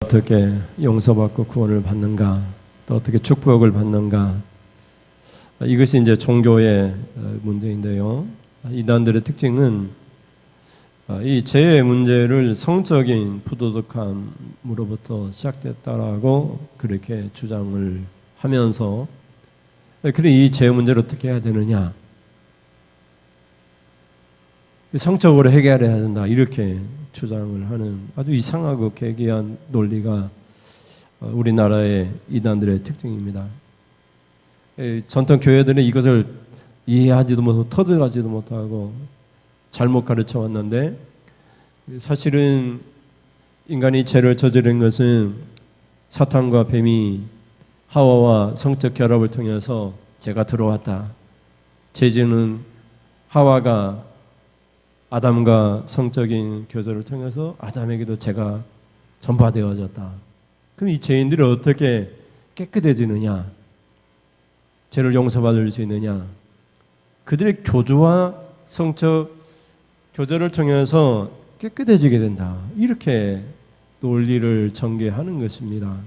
어떻게 용서받고 구원을 받는가, 또 어떻게 축복을 받는가, 이것이 이제 종교의 문제인데요. 이단들의 특징은 이 죄의 문제를 성적인 부도덕함으로부터 시작됐다라고 그렇게 주장을 하면서, 그래 이 죄의 문제를 어떻게 해야 되느냐, 성적으로 해결해야 된다, 이렇게 주장을 하는 아주 이상하고 괴기한 논리가 우리나라의 이단들의 특징입니다. 전통 교회들은 이것을 이해하지도 못하고 터득하지도 못하고 잘못 가르쳐 왔는데, 사실은 인간이 죄를 저지른 것은 사탄과 뱀이 하와와 성적 결합을 통해서 죄가 들어왔다. 죄지는 하와가 아담과 성적인 교제를 통해서 아담에게도 죄가 전파되어졌다. 그럼 이 죄인들이 어떻게 깨끗해지느냐, 죄를 용서받을 수 있느냐, 그들의 교주와 성적 교제를 통해서 깨끗해지게 된다, 이렇게 논리를 전개하는 것입니다.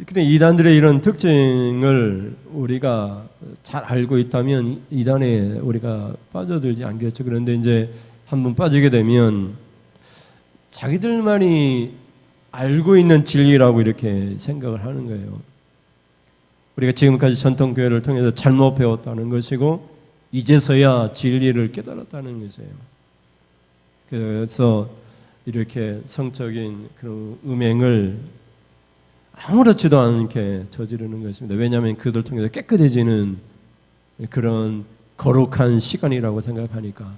근데 이단들의 이런 특징을 우리가 잘 알고 있다면 이단에 우리가 빠져들지 않겠죠. 그런데 이제 한번 빠지게 되면 자기들만이 알고 있는 진리라고 이렇게 생각을 하는 거예요. 우리가 지금까지 전통교회를 통해서 잘못 배웠다는 것이고 이제서야 진리를 깨달았다는 것이에요. 그래서 이렇게 성적인 그런 음행을 아무렇지도 않게 저지르는 것입니다. 왜냐하면 그들 통해서 깨끗해지는 그런 거룩한 시간이라고 생각하니까.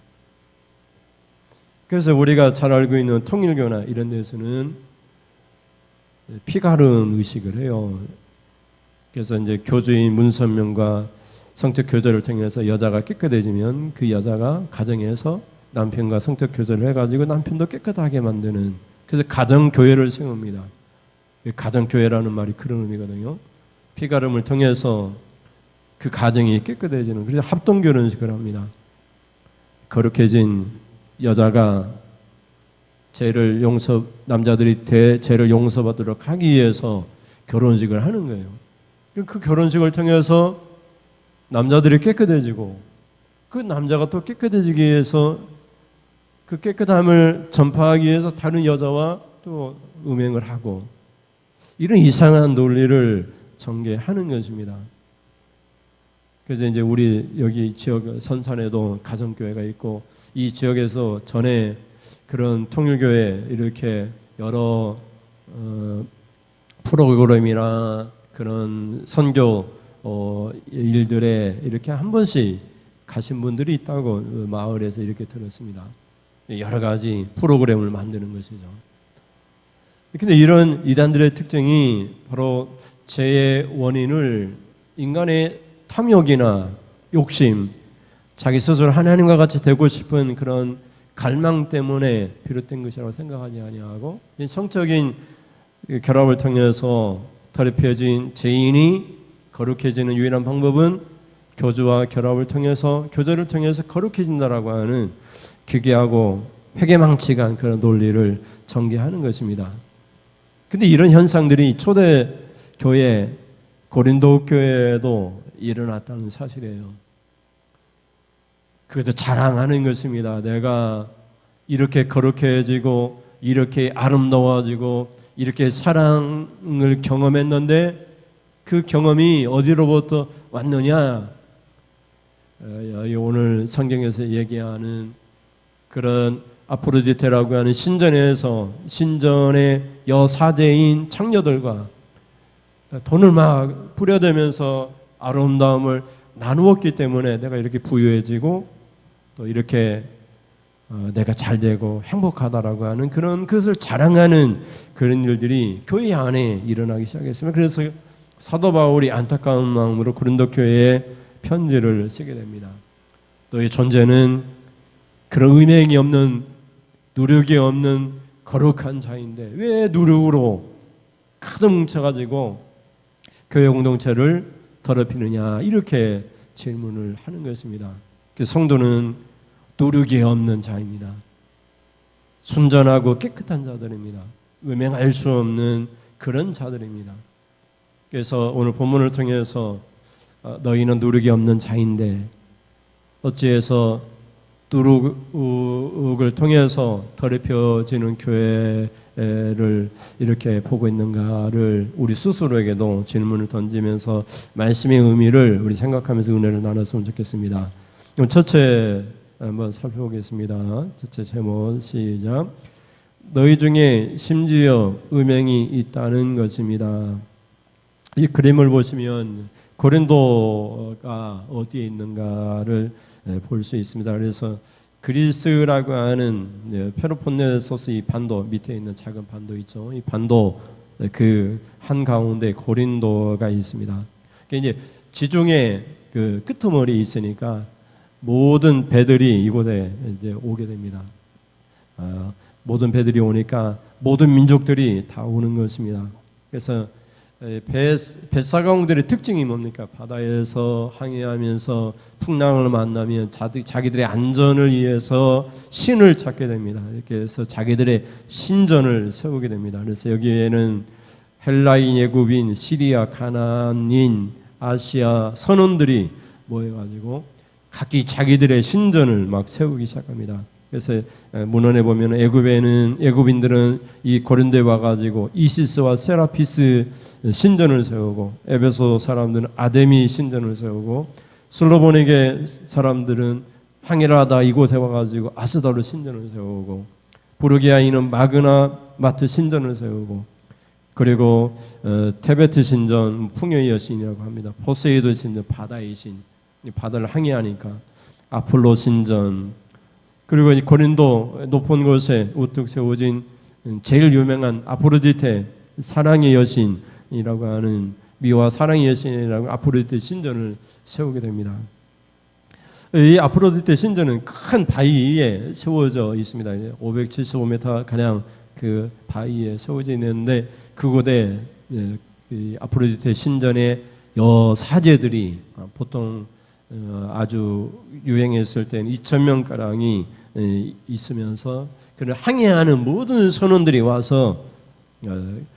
그래서 우리가 잘 알고 있는 통일교나 이런 데서는 피가름 의식을 해요. 그래서 이제 교주인 문선명과 성적 교제를 통해서 여자가 깨끗해지면 그 여자가 가정에서 남편과 성적 교제를 해가지고 남편도 깨끗하게 만드는, 그래서 가정교회를 세웁니다. 가정교회라는 말이 그런 의미거든요. 피가름을 통해서 그 가정이 깨끗해지는, 그래서 합동결혼식을 합니다. 거룩해진 여자가 남자들이 죄를 용서받도록 하기 위해서 결혼식을 하는 거예요. 그 결혼식을 통해서 남자들이 깨끗해지고 그 남자가 또 깨끗해지기 위해서 그 깨끗함을 전파하기 위해서 다른 여자와 또 음행을 하고, 이런 이상한 논리를 전개하는 것입니다. 그래서 이제 우리 여기 지역 선산에도 가정교회가 있고, 이 지역에서 전에 그런 통일교회 이렇게 여러 프로그램이나 그런 선교 일들에 이렇게 한 번씩 가신 분들이 있다고 마을에서 이렇게 들었습니다. 여러 가지 프로그램을 만드는 것이죠. 근데 이런 이단들의 특징이 바로 죄의 원인을 인간의 탐욕이나 욕심, 자기 스스로 하나님과 같이 되고 싶은 그런 갈망 때문에 비롯된 것이라고 생각하지 아니하고, 성적인 결합을 통해서 더럽혀진 죄인이 거룩해지는 유일한 방법은 교주와 결합을 통해서, 교제를 통해서 거룩해진다라고 하는 기괴하고 회개망측한 그런 논리를 전개하는 것입니다. 근데 이런 현상들이 초대 교회 고린도 교회에도 일어났다는 사실이에요. 그것도 자랑하는 것입니다. 내가 이렇게 거룩해지고 이렇게 아름다워지고 이렇게 사랑을 경험했는데 그 경험이 어디로부터 왔느냐? 오늘 성경에서 얘기하는 그런 아프로디테라고 하는 신전의 여사제인 창녀들과 돈을 막 뿌려대면서 아름다움을 나누었기 때문에 내가 이렇게 부유해지고 또 이렇게 내가 잘되고 행복하다라고 하는 그것을 자랑하는 그런 일들이 교회 안에 일어나기 시작했습니다. 그래서 사도 바울이 안타까운 마음으로 고린도 교회에 편지를 쓰게 됩니다. 너의 존재는 그런 음행이 없는, 누력이 없는 거룩한 자인데 왜 누력으로 가득 뭉쳐가지고 교회 공동체를 더럽히느냐, 이렇게 질문을 하는 것입니다. 성도는 누력이 없는 자입니다. 순전하고 깨끗한 자들입니다. 음행할 수 없는 그런 자들입니다. 그래서 오늘 본문을 통해서 너희는 누룩이 없는 자인데 어찌해서 누룩을 통해서 더럽혀지는 교회를 이렇게 보고 있는가를 우리 스스로에게도 질문을 던지면서 말씀의 의미를 우리 생각하면서 은혜를 나눴으면 좋겠습니다. 그럼 첫째 한번 살펴보겠습니다. 첫째 제목 시작. 너희 중에 심지어 음행이 있다는 것입니다. 이 그림을 보시면 고린도가 어디에 있는가를 볼 수 있습니다. 그래서 그리스라고 하는 페로폰네소스 이 반도 밑에 있는 작은 반도 있죠. 이 반도 그 한 가운데 고린도가 있습니다. 그러니까 이제 지중해 그 끄트머리에 있으니까 모든 배들이 이곳에 이제 오게 됩니다. 모든 배들이 오니까 모든 민족들이 다 오는 것입니다. 그래서 뱃사공들의 특징이 뭡니까? 바다에서 항해하면서 풍랑을 만나면 자기들의 안전을 위해서 신을 찾게 됩니다. 이렇게 해서 자기들의 신전을 세우게 됩니다. 그래서 여기에는 헬라인, 애굽인, 시리아, 가나안인, 아시아 선원들이 모여가지고 각기 자기들의 신전을 막 세우기 시작합니다. 그래서 문헌에 보면 애굽인들은 이 고린도에 와가지고 이시스와 세라피스 신전을 세우고, 에베소 사람들은 아데미 신전을 세우고, 슬로보니게 사람들은 항해를 하다 이곳에 와가지고 아스다로 신전을 세우고, 부르기아인은 마그나 마트 신전을 세우고, 그리고 테베트 신전 풍요의 여신이라고 합니다. 포세이돈 신전 바다의 신, 바다를 항해하니까 아폴로 신전, 그리고 이 고린도 높은 곳에 우뚝 세워진 제일 유명한 아프로디테 사랑의 여신이라고 하는 미와 사랑의 여신이라고 아프로디테 신전을 세우게 됩니다. 이 아프로디테 신전은 큰 바위에 세워져 있습니다. 575m 가량 그 바위에 세워져 있는데 그곳에 이 아프로디테 신전의 여사제들이 보통 아주 유행했을 때는 2,000명 가량이 있으면서 그를 항해하는 모든 선원들이 와서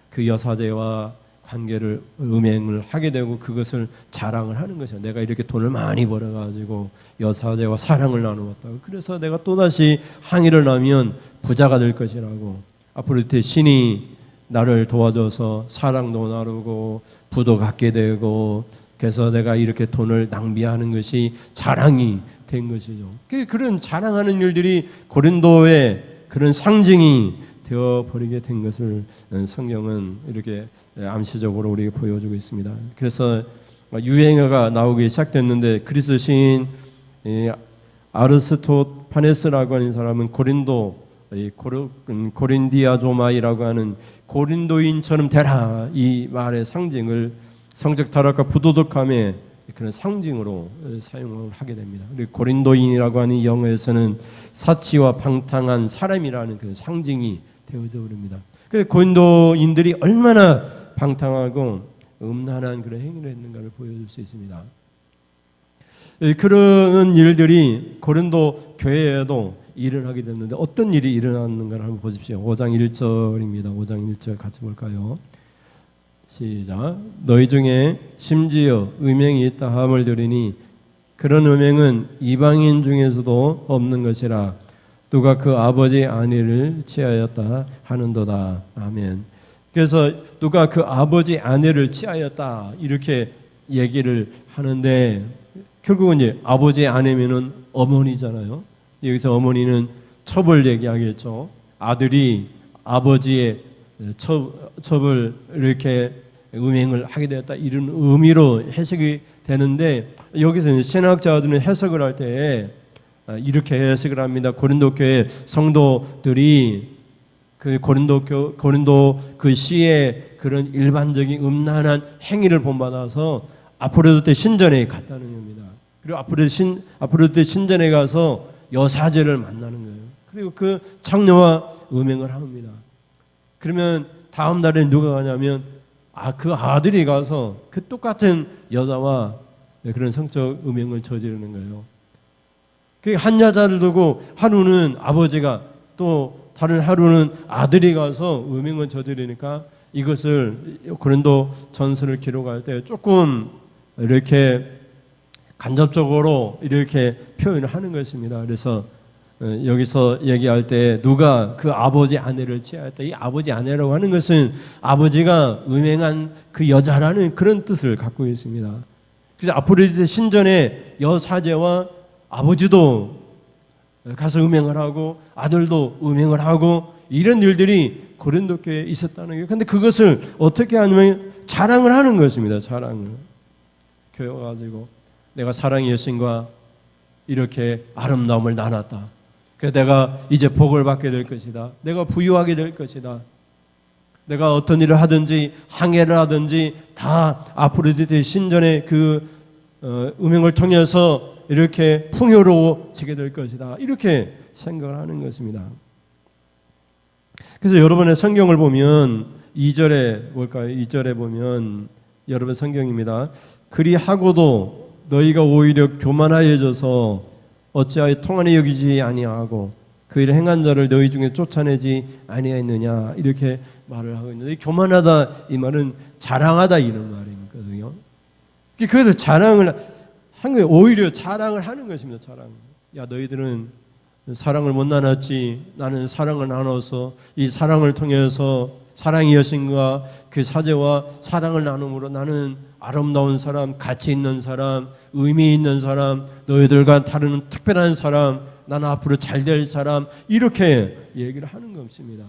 그 여사제와 관계를 음행을 하게 되고 그것을 자랑을 하는 것이야. 내가 이렇게 돈을 많이 벌어가지고 여사제와 사랑을 나누었다고. 그래서 내가 또다시 항해를 하면 부자가 될 것이라고. 아프로디테 신이 나를 도와줘서 사랑도 나누고 부도 갖게 되고, 그래서 내가 이렇게 돈을 낭비하는 것이 자랑이 된 것이죠. 그런 자랑하는 일들이 고린도의 그런 상징이 되어버리게 된 것을 성경은 이렇게 암시적으로 우리에게 보여주고 있습니다. 그래서 유행어가 나오기 시작됐는데, 그리스 시인 아르스토파네스라고 하는 사람은 고린디아조마이라고 하는 고린도인처럼 되라, 이 말의 상징을 성적 타락과 부도덕함의 그런 상징으로 사용을 하게 됩니다. 그리고 고린도인이라고 하는 영어에서는 사치와 방탕한 사람이라는 그 상징이 되어져 버립니다. 그래서 고린도인들이 얼마나 방탕하고 음란한 그런 행위를 했는가를 보여줄 수 있습니다. 그런 일들이 고린도 교회에도 일을 하게 됐는데 어떤 일이 일어났는가를 한번 보십시오. 5장 1절입니다. 5장 1절 같이 볼까요? 시작. 너희 중에 심지어 음행이 있다 함을 들으니 그런 음행은 이방인 중에서도 없는 것이라. 누가 그 아버지 아내를 취하였다 하는도다. 아멘. 그래서 누가 그 아버지 아내를 취하였다 이렇게 얘기를 하는데, 결국은 이제 아버지 아내면은 어머니잖아요. 여기서 어머니는 첩을 얘기하겠죠. 아들이 아버지의 첩을 이렇게 음행을 하게 되었다 이런 의미로 해석이 되는데, 여기서 신학자들은 해석을 할 때 이렇게 해석을 합니다. 고린도 교회 성도들이 그 고린도 그 시의 그런 일반적인 음란한 행위를 본받아서 아프로디테 신전에 갔다는 겁니다. 그리고 아프로디테 신전에 가서 여사제를 만나는 거예요. 그리고 그 창녀와 음행을 합니다. 그러면 다음 날에 누가 가냐면 그 아들이 가서 그 똑같은 여자와 그런 성적 음행을 저지르는 거예요. 그 한 여자를 두고 하루는 아버지가 또 다른 하루는 아들이 가서 음행을 저지르니까 이것을 고린도 전서를 기록할 때 조금 이렇게 간접적으로 이렇게 표현을 하는 것입니다. 그래서 여기서 얘기할 때 누가 그 아버지 아내를 취하였다. 이 아버지 아내라고 하는 것은 아버지가 음행한 그 여자라는 그런 뜻을 갖고 있습니다. 그래서 아프로디테 신전의 여사제와 아버지도 가서 음행을 하고 아들도 음행을 하고 이런 일들이 고린도 교회에 있었다는 거예요. 그런데 그것을 어떻게 하냐면 자랑을 하는 것입니다. 자랑을. 교회 와가지고 내가 사랑의 여신과 이렇게 아름다움을 나눴다. 그래서 내가 이제 복을 받게 될 것이다. 내가 부유하게 될 것이다. 내가 어떤 일을 하든지 항해를 하든지 다 아프로디테 신전의 그 음행을 통해서 이렇게 풍요로워지게 될 것이다. 이렇게 생각을 하는 것입니다. 그래서 여러분의 성경을 보면 2절에 뭘까요? 2절에 보면 여러분 성경입니다. 그리하고도 너희가 오히려 교만하여져서 어찌하여 통하니 여기지 아니하고 그 일을 행한 자를 너희 중에 쫓아내지 아니하였느냐 이렇게 말을 하고 있는데 교만하다 이 말은 자랑하다 이런 말이거든요. 그래서 자랑을 한 거예요. 오히려 자랑을 하는 것입니다. 자랑. 야 너희들은 사랑을 못 나눴지. 나는 사랑을 나눠서 이 사랑을 통해서 사랑의 여신과 그 사제와 사랑을 나눔으로 나는 아름다운 사람, 가치 있는 사람, 의미 있는 사람, 너희들과 다른 특별한 사람, 나는 앞으로 잘 될 사람 이렇게 얘기를 하는 것입니다.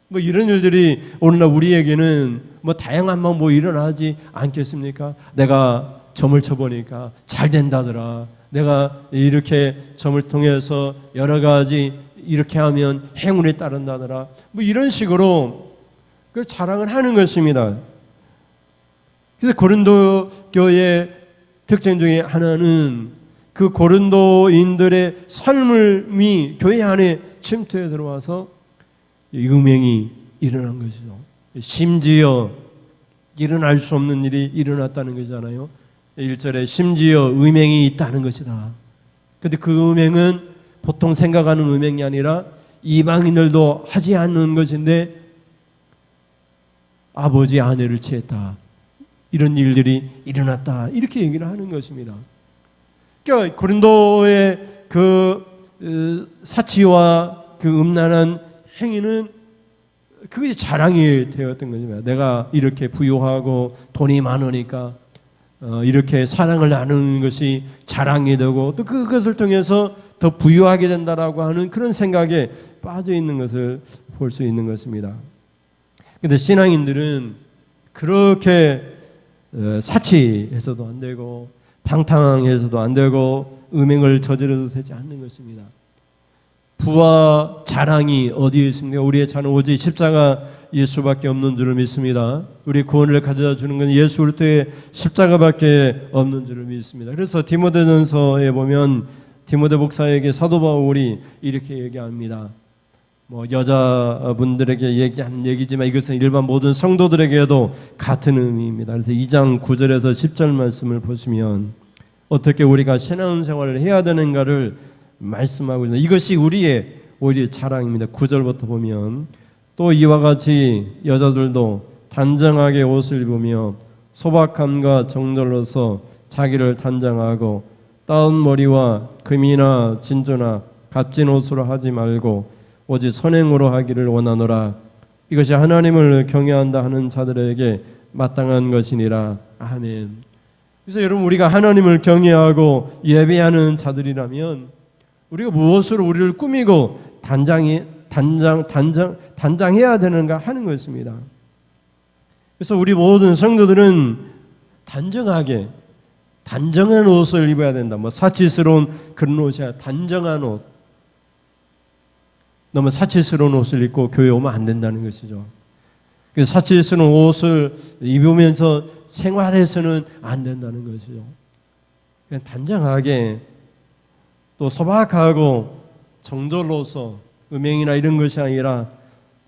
뭐 이런 일들이 오늘날 우리에게는 뭐 다양한 방법 일어나지 않겠습니까? 내가 점을 쳐보니까 잘 된다더라. 내가 이렇게 점을 통해서 여러 가지 이렇게 하면 행운이 따른다더라. 뭐 이런 식으로 그 자랑을 하는 것입니다. 그래서 고린도 교회의 특징 중에 하나는 그 고린도인들의 삶이 교회 안에 침투해 들어와서 음행이 일어난 것이죠. 심지어 일어날 수 없는 일이 일어났다는 거잖아요. 1절에 심지어 음행이 있다는 것이다. 그런데 그 음행은 보통 생각하는 음행이 아니라 이방인들도 하지 않는 것인데 아버지 아내를 취했다. 이런 일들이 일어났다. 이렇게 얘기를 하는 것입니다. 그러니까 고린도의 그 사치와 그 음란한 행위는 그게 자랑이 되었던 것입니다. 내가 이렇게 부유하고 돈이 많으니까 이렇게 사랑을 나누는 것이 자랑이 되고 또 그것을 통해서 더 부유하게 된다라고 하는 그런 생각에 빠져 있는 것을 볼 수 있는 것입니다. 그런데 신앙인들은 그렇게 사치해서도 안 되고 방탕해서도 안 되고 음행을 저지르도 되지 않는 것입니다. 부와 자랑이 어디에 있습니까? 우리의 자는 오직 십자가 예수밖에 없는 줄을 믿습니다. 우리 구원을 가져다 주는 건 예수 그리스도의 십자가밖에 없는 줄을 믿습니다. 그래서 디모데전서에 보면 디모데 목사에게 사도 바울이 이렇게 얘기합니다. 뭐 여자분들에게 얘기하는 얘기지만 이것은 일반 모든 성도들에게도 같은 의미입니다. 그래서 2장 9절에서 10절 말씀을 보시면 어떻게 우리가 신앙생활을 해야 되는가를 말씀하고 있는 이것이 우리의 오히려 자랑입니다. 9절부터 보면 또 이와 같이 여자들도 단정하게 옷을 입으며 소박함과 정절로서 자기를 단정하고 따은 머리와 금이나 진주나 값진 옷으로 하지 말고 오직 선행으로 하기를 원하노라. 이것이 하나님을 경외한다 하는 자들에게 마땅한 것이니라. 아멘. 그래서 여러분 우리가 하나님을 경외하고 예배하는 자들이라면 우리가 무엇으로 우리를 꾸미고 단장해야 되는가 하는 것입니다. 그래서 우리 모든 성도들은 단정하게 단정한 옷을 입어야 된다. 뭐 사치스러운 그런 옷이야. 단정한 옷. 너무 사치스러운 옷을 입고 교회 오면 안 된다는 것이죠. 그래서 사치스러운 옷을 입으면서 생활해서는 안 된다는 것이죠. 그냥 단정하게 또 소박하고 정절로서 음행이나 이런 것이 아니라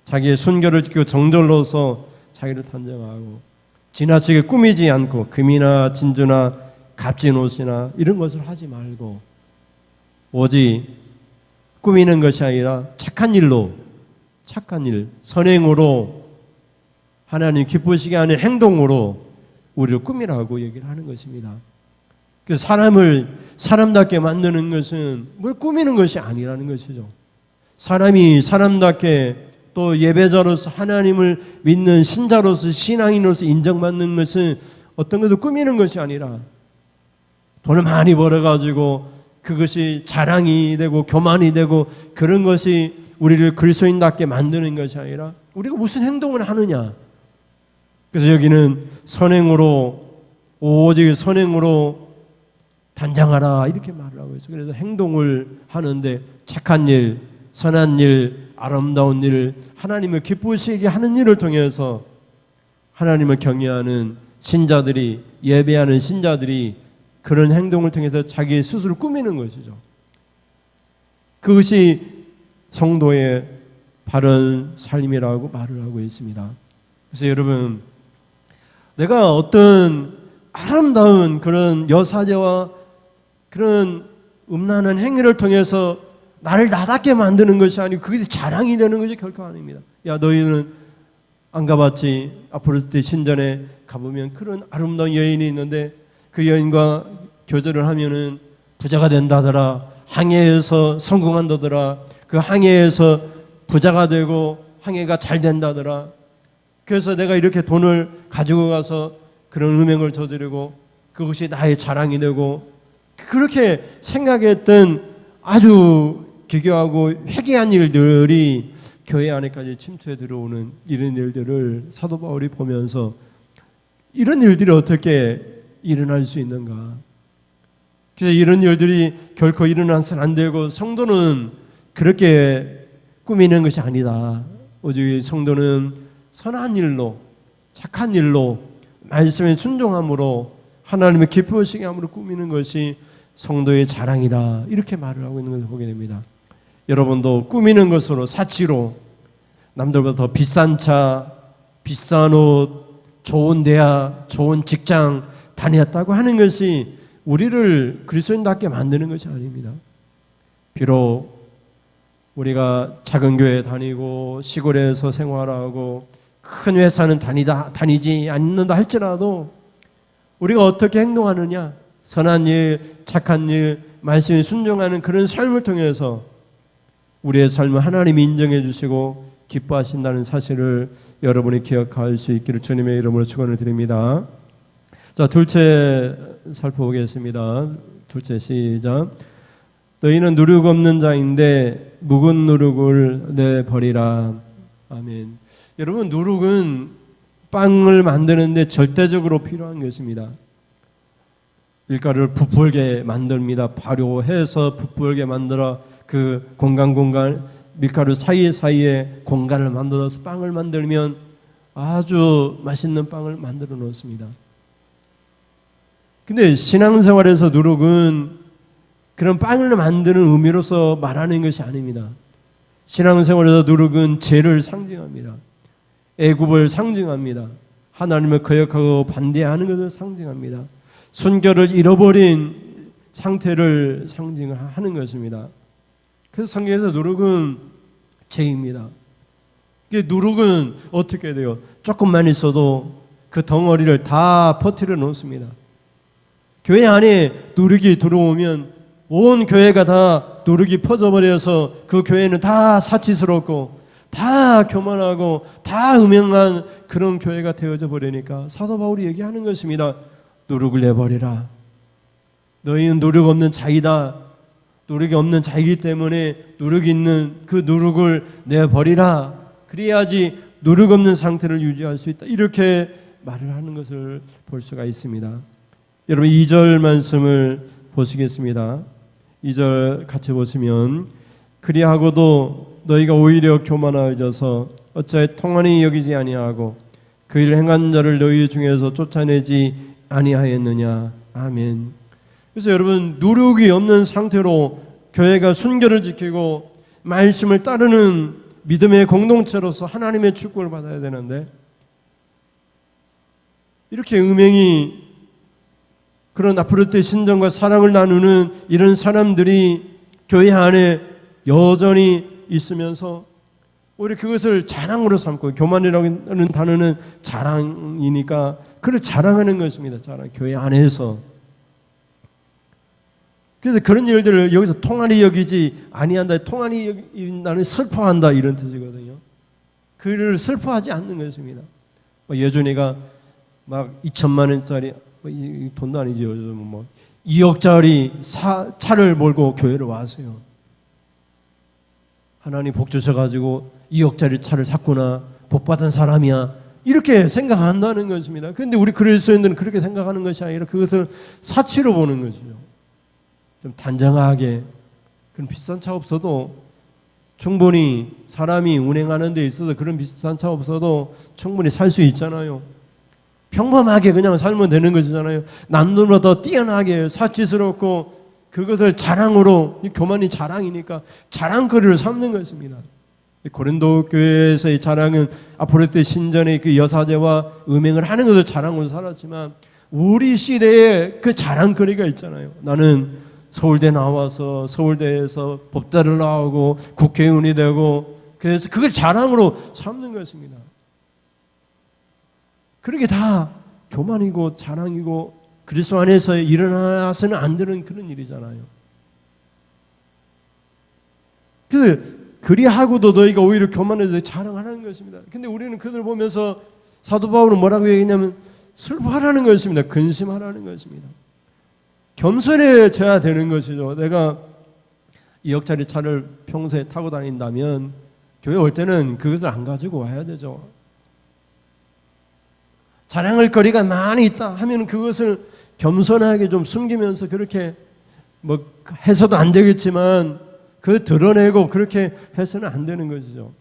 자기의 순결을 지키고 정절로서 자기를 단정하고 지나치게 꾸미지 않고 금이나 진주나 값진 옷이나 이런 것을 하지 말고 오직 꾸미는 것이 아니라 착한 일로, 착한 일, 선행으로 하나님 기쁘시게 하는 행동으로 우리를 꾸미라고 얘기를 하는 것입니다. 그 사람을 사람답게 만드는 것은 뭘 꾸미는 것이 아니라는 것이죠. 사람이 사람답게 또 예배자로서 하나님을 믿는 신자로서 신앙인으로서 인정받는 것은 어떤 것도 꾸미는 것이 아니라 돈을 많이 벌어가지고 그것이 자랑이 되고 교만이 되고 그런 것이 우리를 그리스도인답게 만드는 것이 아니라 우리가 무슨 행동을 하느냐. 그래서 여기는 선행으로, 오직 선행으로 단장하라 이렇게 말을 하고 있어요. 그래서 행동을 하는데 착한 일, 선한 일, 아름다운 일, 하나님을 기쁘시게 하는 일을 통해서 하나님을 경외하는 신자들이, 예배하는 신자들이 그런 행동을 통해서 자기 스스로 꾸미는 것이죠. 그것이 성도의 바른 삶이라고 말을 하고 있습니다. 그래서 여러분, 내가 어떤 아름다운 그런 여사제와 그런 음란한 행위를 통해서 나를 나답게 만드는 것이 아니고 그게 자랑이 되는 것이 결코 아닙니다. 야, 너희는 안 가봤지? 앞으로 때 신전에 가보면 그런 아름다운 여인이 있는데 그 여인과 교제를 하면은 부자가 된다더라. 항해에서 성공한다더라. 그 항해에서 부자가 되고 항해가 잘 된다더라. 그래서 내가 이렇게 돈을 가지고 가서 그런 음행을 저지르고 그것이 나의 자랑이 되고 그렇게 생각했던 아주 기괴하고 회개한 일들이 교회 안에까지 침투해 들어오는 이런 일들을 사도 바울이 보면서 이런 일들이 어떻게 일어날 수 있는가. 그래서 이런 일들이 결코 일어나서는 안 되고 성도는 그렇게 꾸미는 것이 아니다. 오직 성도는 선한 일로, 착한 일로, 말씀에 순종함으로 하나님의 기쁘시게 함으로 꾸미는 것이 성도의 자랑이다. 이렇게 말을 하고 있는 것을 보게 됩니다. 여러분도 꾸미는 것으로, 사치로 남들보다 더 비싼 차, 비싼 옷, 좋은 대학, 좋은 직장 다녔다고 하는 것이 우리를 그리스도인답게 만드는 것이 아닙니다. 비록 우리가 작은 교회 다니고 시골에서 생활하고 큰 회사는 다니지 않는다 할지라도 우리가 어떻게 행동하느냐, 선한 일, 착한 일, 말씀에 순종하는 그런 삶을 통해서 우리의 삶을 하나님이 인정해 주시고 기뻐하신다는 사실을 여러분이 기억할 수 있기를 주님의 이름으로 축원을 드립니다. 자, 둘째 살펴보겠습니다. 둘째 시작. 너희는 누룩 없는 자인데 묵은 누룩을 내버리라. 아멘. 여러분, 누룩은 빵을 만드는데 절대적으로 필요한 것입니다. 밀가루를 부풀게 만듭니다. 발효해서 부풀게 만들어 그 공간 밀가루 사이에 공간을 만들어서 빵을 만들면 아주 맛있는 빵을 만들어 놓습니다. 근데 신앙생활에서 누룩은 그런 빵을 만드는 의미로서 말하는 것이 아닙니다. 신앙생활에서 누룩은 죄를 상징합니다. 애굽을 상징합니다. 하나님을 거역하고 반대하는 것을 상징합니다. 순결을 잃어버린 상태를 상징하는 것입니다. 그래서 성경에서 누룩은 죄입니다. 누룩은 어떻게 돼요? 조금만 있어도 그 덩어리를 다 퍼뜨려 놓습니다. 교회 안에 누룩이 들어오면 온 교회가 다 누룩이 퍼져버려서 그 교회는 다 사치스럽고 다 교만하고 다 음행한 그런 교회가 되어져 버리니까 사도 바울이 얘기하는 것입니다. 누룩을 내버리라. 너희는 누룩 없는 자이다. 누룩이 없는 자이기 때문에 누룩이 있는 그 누룩을 내버리라. 그래야지 누룩 없는 상태를 유지할 수 있다. 이렇게 말을 하는 것을 볼 수가 있습니다. 여러분 2절 말씀을 보시겠습니다. 2절 같이 보시면 그리하고도 너희가 오히려 교만하여져서 어찌하여 통한이 여기지 아니하고 그 일 행한 자를 너희 중에서 쫓아내지 아니하였느냐. 아멘. 그래서 여러분 누룩이 없는 상태로 교회가 순결을 지키고 말씀을 따르는 믿음의 공동체로서 하나님의 축복을 받아야 되는데 이렇게 음행이 그런 앞으로 때 신정과 사랑을 나누는 이런 사람들이 교회 안에 여전히 있으면서 오히려 그것을 자랑으로 삼고, 교만이라는 단어는 자랑이니까 그를 자랑하는 것입니다. 자랑, 교회 안에서. 그래서 그런 일들을 여기서 통한이 여기지 아니한다, 통한이 여긴다는 슬퍼한다 이런 뜻이거든요. 그를 슬퍼하지 않는 것입니다. 예전에가 막 2천만 원짜리, 돈도 아니죠, 요즘 2억짜리 차를 몰고 교회를 왔어요. 하나님 복 주셔가지고 2억짜리 차를 샀구나, 복받은 사람이야, 이렇게 생각한다는 것입니다. 그런데 우리 그리스도인들은 그렇게 생각하는 것이 아니라 그것을 사치로 보는 것이죠. 좀 단정하게, 그런 비싼 차 없어도 충분히, 사람이 운행하는 데 있어서 그런 비싼 차 없어도 충분히 살 수 있잖아요. 평범하게 그냥 살면 되는 것이잖아요. 남들보다 더 뛰어나게 사치스럽고 그것을 자랑으로, 교만이 자랑이니까 자랑거리를 삼는 것입니다. 고린도 교회에서의 자랑은 아포레테 신전의 그 여사제와 음행을 하는 것을 자랑으로 살았지만, 우리 시대에 그 자랑거리가 있잖아요. 나는 서울대 나와서 서울대에서 법대를 나오고 국회의원이 되고, 그래서 그걸 자랑으로 삼는 것입니다. 그렇게 다 교만이고 자랑이고 그리스도 안에서 일어나서는 안 되는 그런 일이잖아요. 그래서 그리하고도 너희가 오히려 교만해서 자랑하는 것입니다. 근데 우리는 그들 보면서 사도 바울은 뭐라고 얘기했냐면 슬퍼하라는 것입니다. 근심하라는 것입니다. 겸손해져야 되는 것이죠. 내가 2억짜리 차를 평소에 타고 다닌다면 교회 올 때는 그것을 안 가지고 와야 되죠. 자랑할 거리가 많이 있다 하면 그것을 겸손하게 좀 숨기면서 그렇게 해서도 안 되겠지만 그 드러내고 그렇게 해서는 안 되는 것이죠.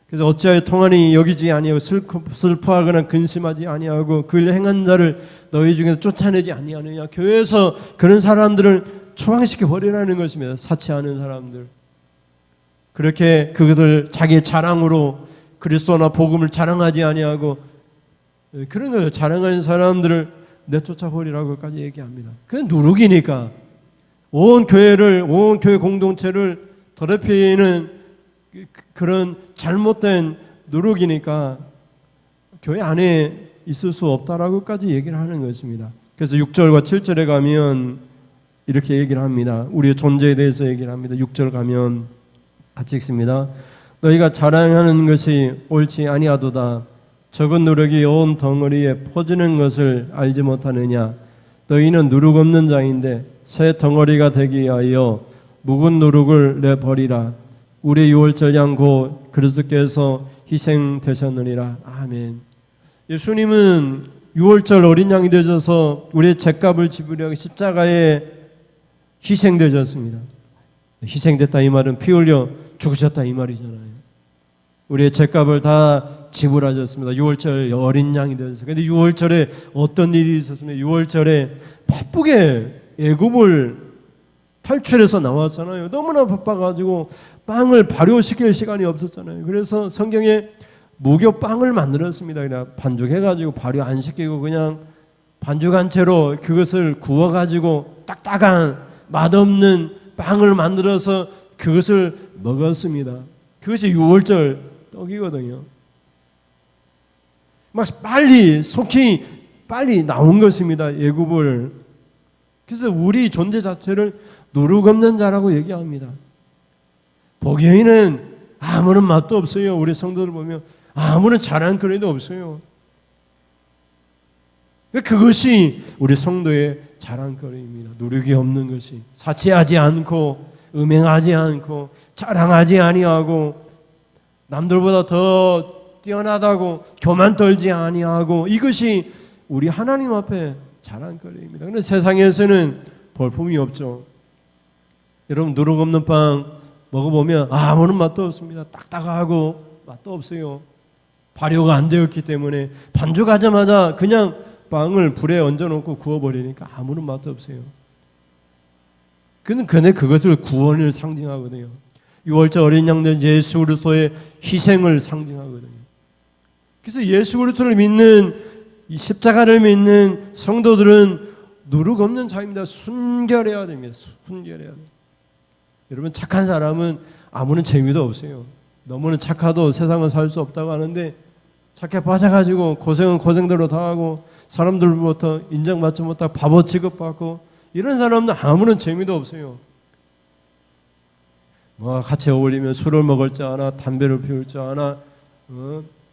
그래서 어찌하여 통한이 여기지 아니하고 슬퍼하거나 근심하지 아니하고 그를 행한 자를 너희 중에서 쫓아내지 아니하느냐. 교회에서 그런 사람들을 추방시켜 버리라는 것입니다. 사치하는 사람들. 그렇게 그것을 자기의 자랑으로 그리스도나 복음을 자랑하지 아니하고 그런 것을 자랑하는 사람들을 내쫓아 버리라고까지 얘기합니다. 그건 누룩이니까 온 교회 공동체를 더럽히는 그런 잘못된 누룩이니까 교회 안에 있을 수 없다라고까지 얘기를 하는 것입니다. 그래서 6절과 7절에 가면 이렇게 얘기를 합니다. 우리의 존재에 대해서 얘기를 합니다. 6절 가면 같이 읽습니다. 너희가 자랑하는 것이 옳지 아니하도다. 적은 누룩이 온 덩어리에 퍼지는 것을 알지 못하느냐. 너희는 누룩 없는 자인데 새 덩어리가 되기 위하여 묵은 누룩을 내버리라. 우리 유월절 양 곧 그리스도께서 희생되셨느니라. 아멘. 예수님은 유월절 어린 양이 되셔서 우리의 죄값을 지불하고 십자가에 희생되셨습니다. 희생됐다 이 말은 피 흘려 죽으셨다 이 말이잖아요. 우리의 죄값을 다 지불하셨습니다. 유월절 어린 양이 되셔서. 그런데 유월절에 어떤 일이 있었습니까? 유월절에 바쁘게 애굽을 탈출해서 나왔잖아요. 너무나 바빠가지고 빵을 발효시킬 시간이 없었잖아요. 그래서 성경에 무교 빵을 만들었습니다. 그냥 반죽해가지고 발효 안 시키고 그냥 반죽한 채로 그것을 구워가지고 딱딱한 맛없는 빵을 만들어서 그것을 먹었습니다. 그것이 유월절 떡이거든요. 막 속히 빨리 나온 것입니다. 애굽을. 그래서 우리 존재 자체를 누룩 없는 자라고 얘기합니다. 보기에는 아무런 맛도 없어요. 우리 성도들 보면 아무런 자랑거리도 없어요. 그것이 우리 성도의 자랑거리입니다. 누룩이 없는 것이, 사치하지 않고 음행하지 않고 자랑하지 아니하고 남들보다 더 뛰어나다고 교만 떨지 아니하고, 이것이 우리 하나님 앞에 자랑거리입니다. 그런데 세상에서는 볼품이 없죠. 여러분 누룩 없는 빵 먹어보면 아무런 맛도 없습니다. 딱딱하고 맛도 없어요. 발효가 안 되었기 때문에 반죽하자마자 그냥 빵을 불에 얹어놓고 구워버리니까 아무런 맛도 없어요. 근데 그것을 구원을 상징하거든요. 유월절 어린 양은 예수 그리스도의 희생을 상징하거든요. 그래서 예수 그리스도를 믿는, 이 십자가를 믿는 성도들은 누룩 없는 자입니다. 순결해야 됩니다. 순결해야 됩니다. 여러분, 착한 사람은 아무런 재미도 없어요. 너무는 착하도 세상은 살 수 없다고 하는데 착해 빠져가지고 고생은 고생대로 다 하고 사람들부터 인정받지 못하고 바보 취급받고 이런 사람은 아무런 재미도 없어요. 뭐 같이 어울리면 술을 먹을 줄 아나 담배를 피울 줄 아나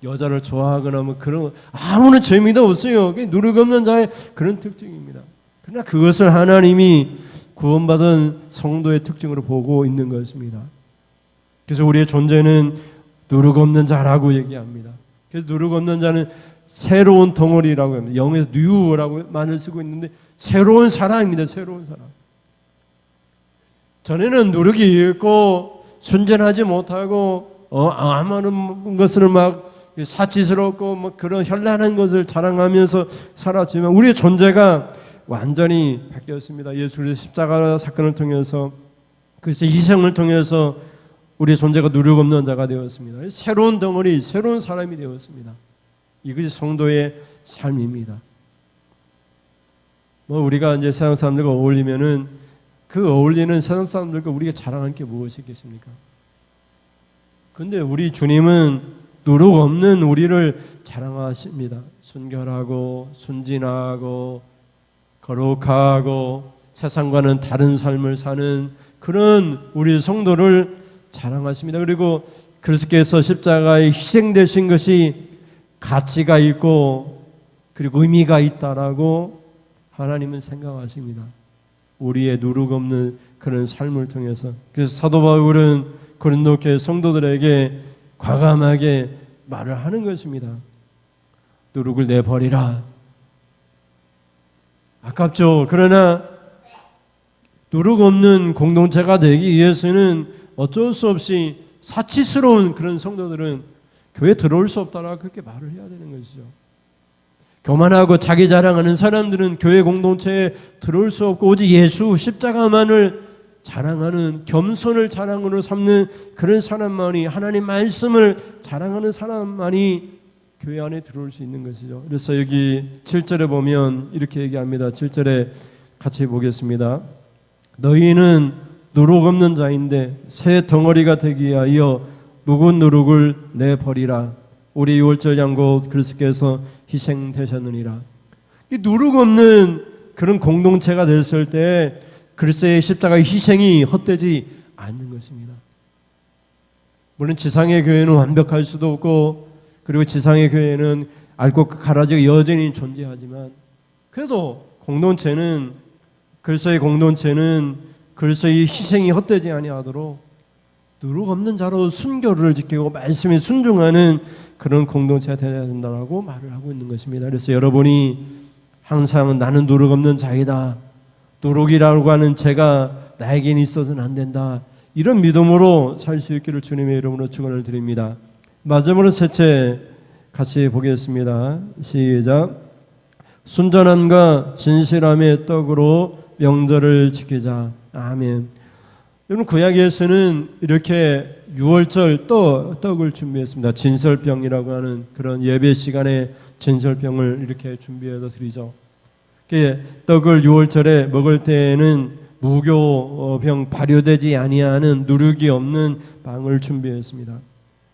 여자를 좋아하거나 뭐 그런 아무런 재미도 없어요. 그게 누룩 없는 자의 그런 특징입니다. 그러나 그것을 하나님이 구원받은 성도의 특징으로 보고 있는 것입니다. 그래서 우리의 존재는 누룩 없는 자라고 얘기합니다. 그래서 누룩 없는 자는 새로운 덩어리라고 합니다. 영어에서 뉴라고 말을 쓰고 있는데 새로운 사람입니다. 새로운 사람. 전에는 누룩이 있고 순전하지 못하고 아무런 것을 막 사치스럽고 뭐 그런 현란한 것을 자랑하면서 살았지만 우리의 존재가 완전히 바뀌었습니다. 예수 그리스도의 십자가 사건을 통해서 그래서 희생을 통해서 우리의 존재가 누룩 없는 자가 되었습니다. 새로운 덩어리, 새로운 사람이 되었습니다. 이것이 성도의 삶입니다. 뭐 우리가 이제 세상 사람들과 어울리면은 그 어울리는 세상 사람들과 우리가 자랑할 게 무엇이 있겠습니까? 근데 우리 주님은 누룩 없는 우리를 자랑하십니다. 순결하고 순진하고 거룩하고 세상과는 다른 삶을 사는 그런 우리 성도를 자랑하십니다. 그리고 그리스도께서 십자가에 희생되신 것이 가치가 있고 그리고 의미가 있다라고 하나님은 생각하십니다. 우리의 누룩 없는 그런 삶을 통해서. 그래서 사도 바울은 고린도 교회 성도들에게 과감하게 말을 하는 것입니다. 누룩을 내버리라. 아깝죠. 그러나 누룩 없는 공동체가 되기 위해서는 어쩔 수 없이 사치스러운 그런 성도들은 교회에 들어올 수 없다라고 그렇게 말을 해야 되는 것이죠. 교만하고 자기 자랑하는 사람들은 교회 공동체에 들어올 수 없고 오직 예수 십자가만을 자랑하는 겸손을 자랑으로 삼는 그런 사람만이 하나님 말씀을 자랑하는 사람만이 교회 안에 들어올 수 있는 것이죠. 그래서 여기 7절에 보면 이렇게 얘기합니다. 7절에 같이 보겠습니다. 너희는 누룩 없는 자인데 새 덩어리가 되기 위하여 묵은 누룩을 내버리라. 우리 6월절 양고 그리스도께서 희생되셨느니라. 이 누룩 없는 그런 공동체가 됐을 때 그리스도의 십자가의 희생이 헛되지 않는 것입니다. 물론 지상의 교회는 완벽할 수도 없고 그리고 지상의 교회는 앓고 가라지가 여전히 존재하지만 그래도 공동체는 그리스도의 공동체는 그리스도의 희생이 헛되지 아니하도록 누룩 없는 자로 순결을 지키고 말씀에 순종하는 그런 공동체가 되어야 된다고 말을 하고 있는 것입니다. 그래서 여러분이 항상 나는 누룩 없는 자이다. 누룩이라고 하는 죄가 나에게는 있어서는 안 된다. 이런 믿음으로 살 수 있기를 주님의 이름으로 축원을 드립니다. 마지막으로 셋째 같이 보겠습니다. 시작. 순전함과 진실함의 떡으로 명절을 지키자. 아멘. 여러분 구약에서는 이렇게 6월절 떡을 준비했습니다. 진설병이라고 하는 그런 예배 시간에 진설병을 이렇게 준비해서 드리죠. 떡을 6월절에 먹을 때에는 무교병 발효되지 아니하는 누룩이 없는 빵을 준비했습니다.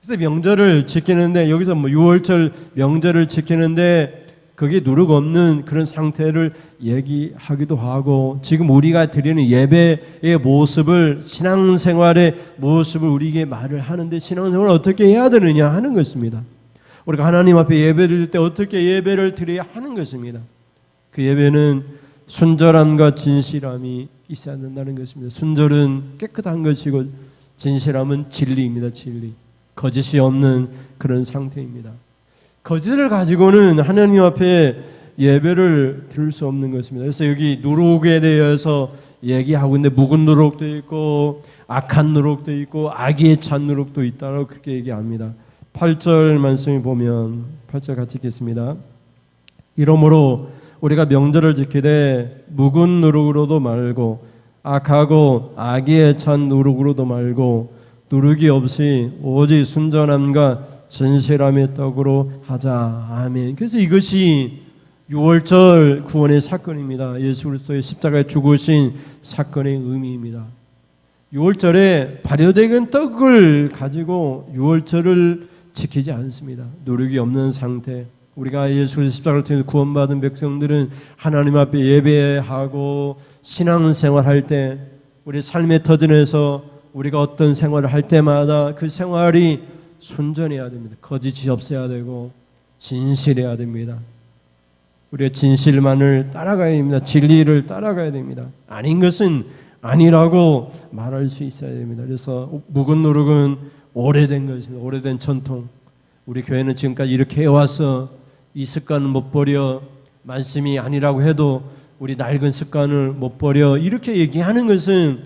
그래서 명절을 지키는데 여기서 6월절 명절을 지키는데 그게 누룩 없는 그런 상태를 얘기하기도 하고 지금 우리가 드리는 예배의 모습을 신앙생활의 모습을 우리에게 말을 하는데 신앙생활을 어떻게 해야 되느냐 하는 것입니다. 우리가 하나님 앞에 예배를 드릴 때 어떻게 예배를 드려야 하는 것입니다. 그 예배는 순절함과 진실함이 있어야 된다는 것입니다. 순절은 깨끗한 것이고 진실함은 진리입니다. 진리. 거짓이 없는 그런 상태입니다. 거짓을 가지고는 하나님 앞에 예배를 드릴 수 없는 것입니다. 그래서 여기 누룩에 대해서 얘기하고 있는데 묵은 누룩도 있고 악한 누룩도 있고 악에 찬 누룩도 있다고 그렇게 얘기합니다. 8절 말씀을 보면 8절 같이 읽겠습니다. 이러므로 우리가 명절을 지키되 묵은 누룩으로도 말고 악하고 악에 찬 누룩으로도 말고 누룩이 없이 오직 순전함과 진실함의 떡으로 하자. 아멘. 그래서 이것이 6월절 구원의 사건입니다. 예수 그리스도의 십자가에 죽으신 사건의 의미입니다. 유월절에 발효된 떡을 가지고 유월절을 지키지 않습니다. 누룩이 없는 상태. 우리가 예수 그리스도 십자가를 통해 구원받은 백성들은 하나님 앞에 예배하고 신앙생활할 때 우리 삶의 터전에서 우리가 어떤 생활을 할 때마다 그 생활이 순전해야 됩니다. 거짓이 없어야 되고 진실해야 됩니다. 우리가 진실만을 따라가야 됩니다. 진리를 따라가야 됩니다. 아닌 것은 아니라고 말할 수 있어야 됩니다. 그래서 묵은 누룩은 오래된 것입니다. 오래된 전통. 우리 교회는 지금까지 이렇게 해와서 이 습관을 못 버려, 말씀이 아니라고 해도 우리 낡은 습관을 못 버려, 이렇게 얘기하는 것은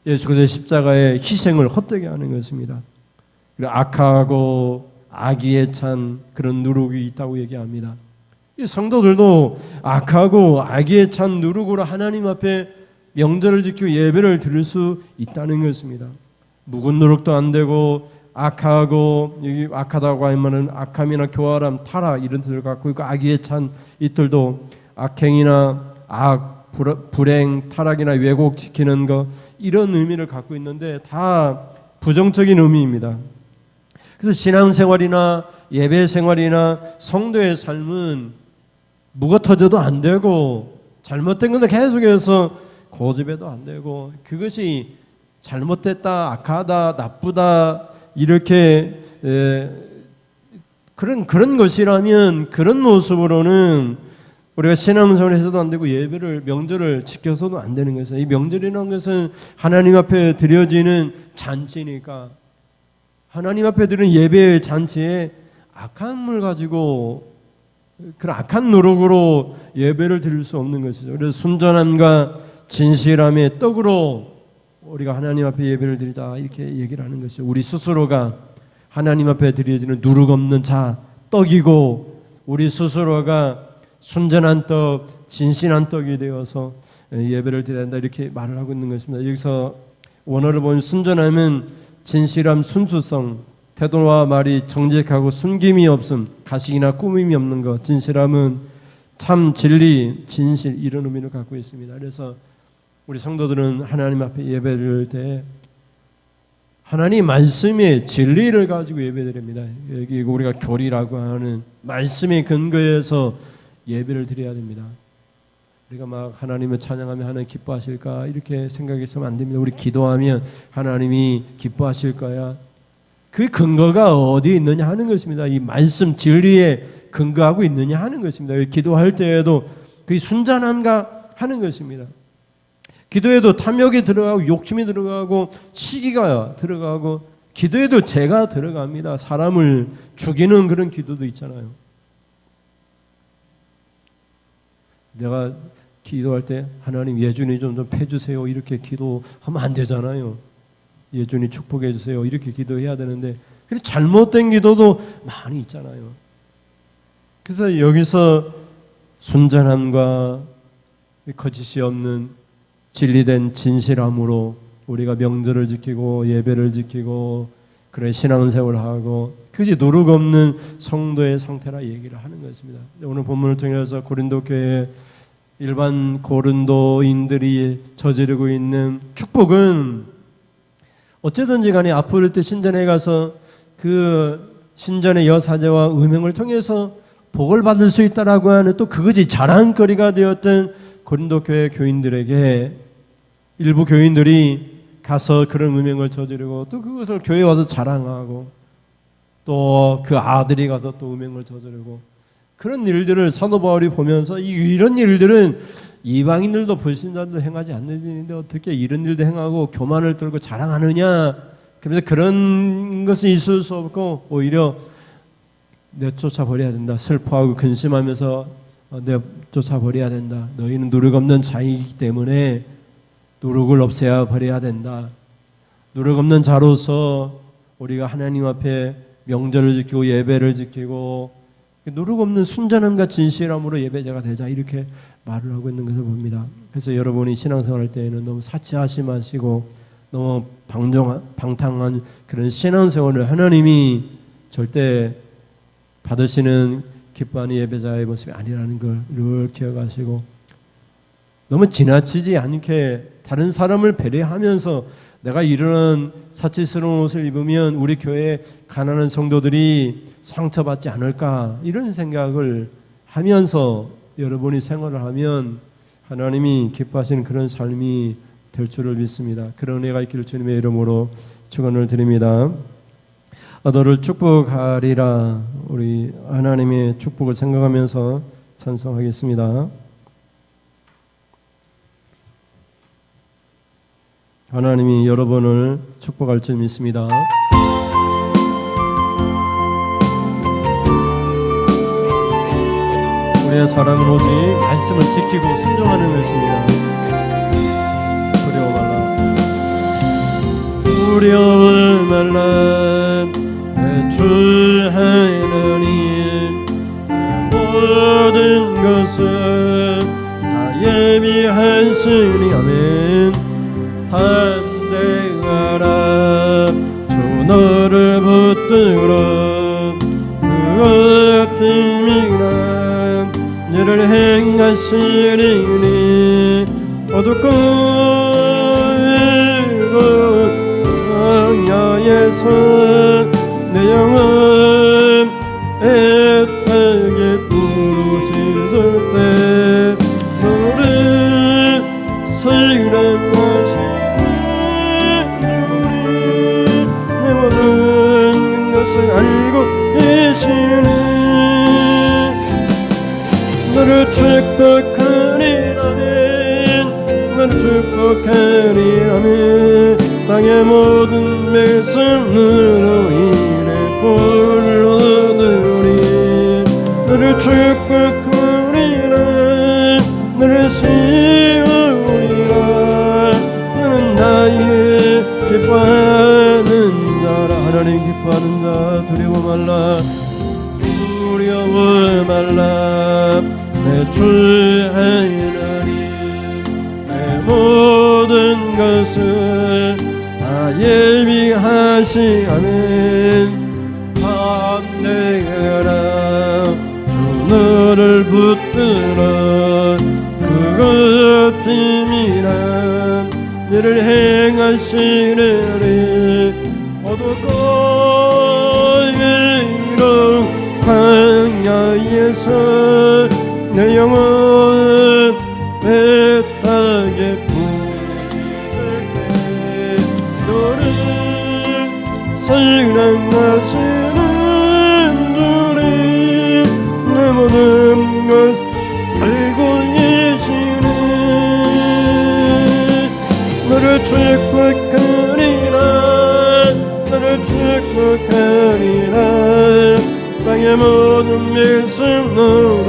예수 그리스도의 십자가의 희생을 헛되게 하는 것입니다. 그리고 악하고 악의에 찬 그런 누룩이 있다고 얘기합니다. 이 성도들도 악하고 악의에 찬 누룩으로 하나님 앞에 명절을 지키고 예배를 드릴 수 있다는 것입니다. 묵은 누룩도 안 되고 악하고, 여기 악하다고 하면은 악함이나 교활함, 타락 이런 뜻을 갖고 있고, 악의에 찬 이들도 악행이나 악, 불행, 타락이나 왜곡 지키는 것, 이런 의미를 갖고 있는데 다 부정적인 의미입니다. 그래서 신앙생활이나 예배생활이나 성도의 삶은 무거 터져도 안 되고, 잘못된 건데 계속해서 고집해도 안 되고, 그것이 잘못됐다, 악하다, 나쁘다 이렇게 그런 것이라면, 그런 모습으로는 우리가 신앙생활에서도 안 되고 예배를, 명절을 지켜서도 안 되는 것이에요. 이 명절이라는 것은 하나님 앞에 드려지는 잔치니까 하나님 앞에 드리는 예배의 잔치에 악함을 가지고 그런 악한 노력으로 예배를 드릴 수 없는 것이죠. 그래서 순전함과 진실함의 떡으로 우리가 하나님 앞에 예배를 드리자, 이렇게 얘기를 하는 것이죠. 우리 스스로가 하나님 앞에 드려지는 누룩 없는 떡이고, 우리 스스로가 순전한 떡, 진실한 떡이 되어서 예배를 드려야 한다, 이렇게 말을 하고 있는 것입니다. 여기서 원어를 보면 순전함은 진실함, 순수성, 태도와 말이 정직하고 숨김이 없음, 가식이나 꾸밈이 없는 것. 진실함은 참, 진리, 진실, 이런 의미를 갖고 있습니다. 그래서 우리 성도들은 하나님 앞에 예배를 때 하나님 말씀의 진리를 가지고 예배드립니다. 여기 우리가 교리라고 하는 말씀의 근거에서 예배를 드려야 됩니다. 우리가 막 하나님을 찬양하면 하나님 기뻐하실까, 이렇게 생각해서는 안 됩니다. 우리 기도하면 하나님이 기뻐하실 거야. 그 근거가 어디에 있느냐 하는 것입니다. 이 말씀 진리에 근거하고 있느냐 하는 것입니다. 기도할 때에도 그게 순전한가 하는 것입니다. 기도에도 탐욕이 들어가고 욕심이 들어가고 시기가 들어가고, 기도에도 죄가 들어갑니다. 사람을 죽이는 그런 기도도 있잖아요. 내가 기도할 때 하나님 예준이 좀 패주세요, 이렇게 기도하면 안 되잖아요. 예준이 축복해 주세요, 이렇게 기도해야 되는데, 그래 잘못된 기도도 많이 있잖아요. 그래서 여기서 순전함과 거짓이 없는 진리된 진실함으로 우리가 명절을 지키고 예배를 지키고 그런 신앙생활을 하고, 그것이 누룩 없는 성도의 상태라 얘기를 하는 것입니다. 오늘 본문을 통해서 고린도 교회 일반 고린도인들이 저지르고 있는 축복은, 어쨌든지 간에 앞으로 때 신전에 가서 그 신전의 여사제와 음행을 통해서 복을 받을 수 있다라고 하는, 또 그것이 자랑거리가 되었던 고린도 교회 교인들에게 일부 교인들이 가서 그런 음행을 저지르고, 또 그것을 교회에 와서 자랑하고, 또 그 아들이 가서 또 음행을 저지르고, 그런 일들을 사도 바울이 보면서 이런 일들은 이방인들도 불신자들도 행하지 않는 일인데 어떻게 이런 일도 행하고 교만을 떨고 자랑하느냐. 그래서 그런 것은 있을 수 없고 오히려 내쫓아버려야 된다. 슬퍼하고 근심하면서 내쫓아버려야 된다. 너희는 누룩 없는 자이기 때문에 누룩을 없애야 버려야 된다. 누룩 없는 자로서 우리가 하나님 앞에 명절을 지키고 예배를 지키고 누룩 없는 순전함과 진실함으로 예배자가 되자, 이렇게 말을 하고 있는 것을 봅니다. 그래서 여러분이 신앙생활할 때에는 너무 사치하지 마시고 너무 방탕한 그런 신앙생활을 하나님이 절대 받으시는 기뻐하는 예배자의 모습이 아니라는 걸 늘 기억하시고, 너무 지나치지 않게 다른 사람을 배려하면서 내가 이런 사치스러운 옷을 입으면 우리 교회 가난한 성도들이 상처받지 않을까, 이런 생각을 하면서 여러분이 생활을 하면 하나님이 기뻐하시는 그런 삶이 될 줄을 믿습니다. 그런 은혜가 있기를 주님의 이름으로 축원을 드립니다. 너를 축복하리라. 우리 하나님의 축복을 생각하면서 찬송하겠습니다. 하나님이 여러분을 축복할 줄 믿습니다. 우리의 사랑은 오직 말씀을 지키고 순종하는 것입니다. 두려워 말라 내 주 하나님, 모든 것을 다 예비하시니 아멘. 담대하라 주 너를 붙들어 그 힘이라 너를 행하시리니 어둡고 광야에서 내 영혼 애타게 부르짖을 때 너를 사랑하시는 주님 내 모든 것을 알고 계시니 너를 축복하리라면 너를 축복하리라면 땅의 모든 백성으로 인해 불러들으리 너를 축복하리라 너를 세우리라 너는 나의 기뻐하는 자라. 하나님 기뻐하는 자 두려워 말라 두려워 말라 내 주 하나님 내 모든 것을 다 예비하시아멘. 담대하라 주 너를 붙들어 그것 힘이라 너를 행하시리니 어둡고 외로운 광야에서 내 영혼 애타게 부르짖을 때 너를 사랑하시는 주님 내 모든 것 알고 계시니 너를 축복하리라 너를 축복하리라 땅의 모든 백성으로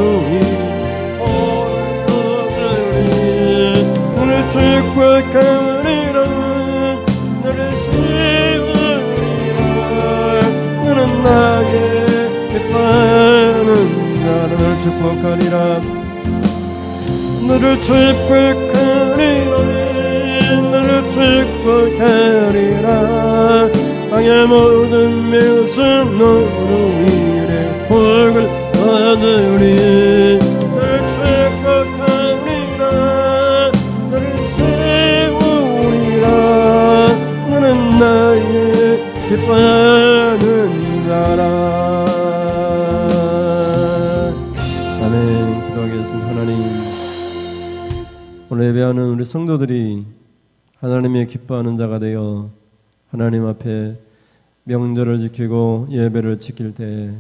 너를 축복하리라 너를 세우리라 너는 나의 기뻐하는 자를 축복하리라 너를 축복하리라 너를 축복하리라 땅의 모든 백성으로 인해 복을 받으리 너를 축복하리라 너를 세우리라 너는 나의 기뻐하는 자라. 아멘. 기도하겠습니다. 하나님, 오늘 예배하는 우리 성도들이 하나님의 기뻐하는 자가 되어 하나님 앞에 명절을 지키고 예배를 지킬 때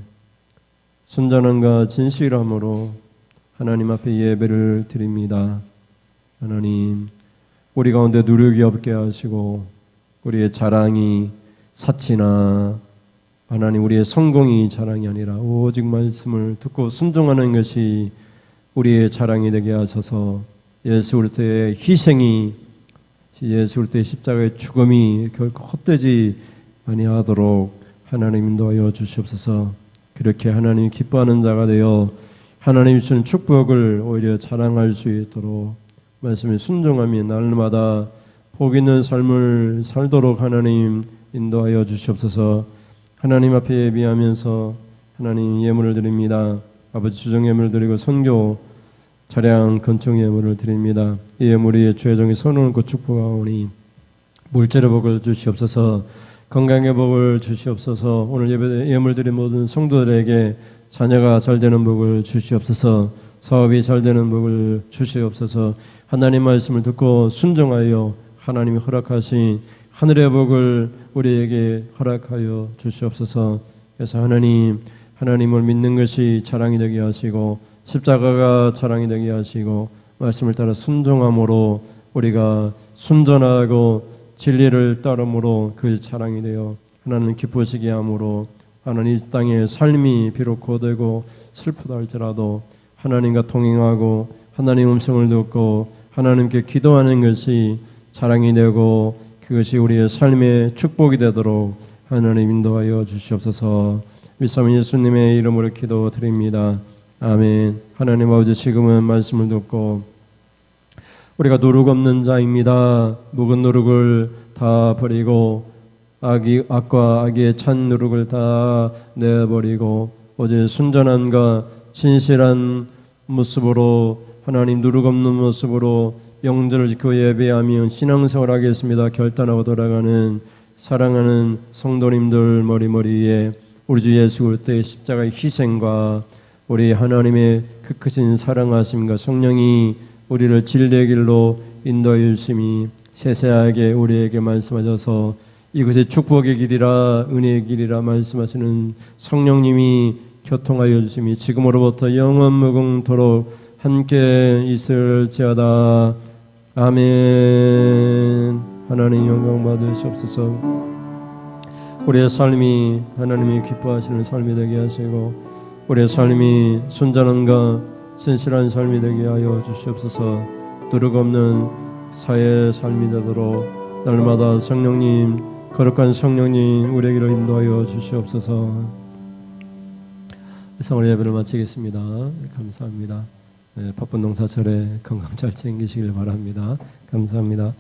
순전함과 진실함으로 하나님 앞에 예배를 드립니다. 하나님, 우리 가운데 누룩이 없게 하시고 우리의 자랑이 사치나 하나님 우리의 성공이 자랑이 아니라 오직 말씀을 듣고 순종하는 것이 우리의 자랑이 되게 하셔서 예수 그리스도의 희생이 예수 그리스도의 십자가의 죽음이 결코 헛되지 아니하도록 하나님 인도하여 주시옵소서. 그렇게 하나님 기뻐하는 자가 되어 하나님이 주는 축복을 오히려 자랑할 수 있도록 말씀에 순종하며 날마다 복 있는 삶을 살도록 하나님 인도하여 주시옵소서. 하나님 앞에 예비하면서 하나님 예물을 드립니다. 아버지 주정 예물을 드리고 선교 차량 건축 예물을 드립니다. 이 예물이 주의 종의 손을 얹고 축복하오니 물질의 복을 주시옵소서. 건강의 복을 주시옵소서. 오늘 예배 예물드린 모든 성도들에게 자녀가 잘 되는 복을 주시옵소서. 사업이 잘 되는 복을 주시옵소서. 하나님 말씀을 듣고 순종하여 하나님이 허락하신 하늘의 복을 우리에게 허락하여 주시옵소서. 그래서 하나님을 믿는 것이 자랑이 되게 하시고 십자가가 자랑이 되게 하시고 말씀을 따라 순종함으로 우리가 순전하고 진리를 따름으로 그 자랑이 되어 하나님 기쁘시게 함으로 하나님 이 땅의 삶이 비록 고되고 슬프다 할지라도 하나님과 동행하고 하나님 음성을 듣고 하나님께 기도하는 것이 자랑이 되고 그것이 우리의 삶의 축복이 되도록 하나님 인도하여 주시옵소서. 위삼 예수님의 이름으로 기도드립니다. 아멘. 하나님 아버지, 지금은 말씀을 듣고 우리가 누룩 없는 자입니다. 묵은 누룩을 다 버리고 악과 악의 찬 누룩을 다 내버리고 오직 순전함과 진실한 모습으로 하나님 누룩 없는 모습으로 영절을 지키고 예배하며 신앙생활 하겠습니다. 결단하고 돌아가는 사랑하는 성도님들 머리머리에 우리 주 예수 그리스도의 십자가의 희생과 우리 하나님의 그 크신 사랑하심과 성령이 우리를 진리의 길로 인도하여 주심이 세세하게 우리에게 말씀하셔서 이것이 축복의 길이라 은혜의 길이라 말씀하시는 성령님이 교통하여 주심이 지금으로부터 영원 무궁토록 함께 있을지어다. 아멘. 하나님 영광 받으시옵소서. 우리의 삶이 하나님이 기뻐하시는 삶이 되게 하시고 우리의 삶이 순전함과 진실한 삶이 되게 하여 주시옵소서. 누룩 없는 사회의 삶이 되도록 날마다 성령님, 거룩한 성령님 우리에게로 인도하여 주시옵소서. 성을 예배를 마치겠습니다. 감사합니다. 바쁜 농사철에 건강 잘 챙기시길 바랍니다. 감사합니다.